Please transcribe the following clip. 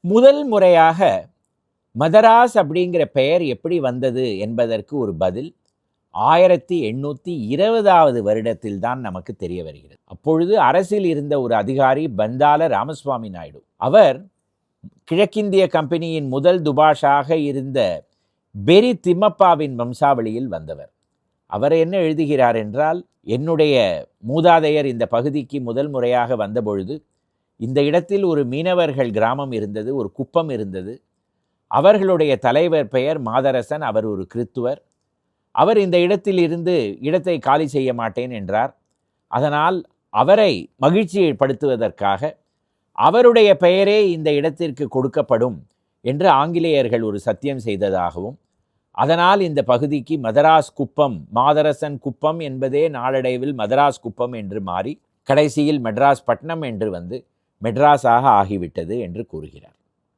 முதல் முறையாக மதராஸ் அப்படிங்கிற பெயர் எப்படி வந்தது என்பதற்கு ஒரு பதில் 1820வது வருடத்தில் தான் நமக்கு தெரிய வருகிறது. அப்பொழுது அரசில் இருந்த ஒரு அதிகாரி பந்தால ராமசுவாமி நாயுடு. அவர் கிழக்கிந்திய கம்பெனியின் முதல் துபாஷாக இருந்த பெரி திம்மப்பாவின் வம்சாவளியில் வந்தவர். அவர் என்ன எழுதுகிறார் என்றால், என்னுடைய மூதாதையர் இந்த பகுதிக்கு முதல் முறையாக வந்தபொழுது இந்த இடத்தில் ஒரு மீனவர்கள் கிராமம் இருந்தது, ஒரு குப்பம் இருந்தது. அவர்களுடைய தலைவர் பெயர் மாதரசன். அவர் ஒரு கிறித்துவர். அவர் இந்த இடத்தில் இருந்து இடத்தை காலி செய்ய மாட்டேன் என்றார். அதனால் அவரை மகிழ்ச்சிப்படுத்துவதற்காக அவருடைய பெயரே இந்த இடத்திற்கு கொடுக்கப்படும் என்று ஆங்கிலேயர்கள் ஒரு சத்தியம் செய்ததாகவும், அதனால் இந்த பகுதிக்கு மதராஸ் குப்பம், மாதரசன் குப்பம் என்பதே நாளடைவில் மதராஸ் குப்பம் என்று மாறி கடைசியில் மெட்ராஸ் பட்டணம் என்று வந்து மெட்ராஸாக ஆகிவிட்டது என்று கூறுகிறார்.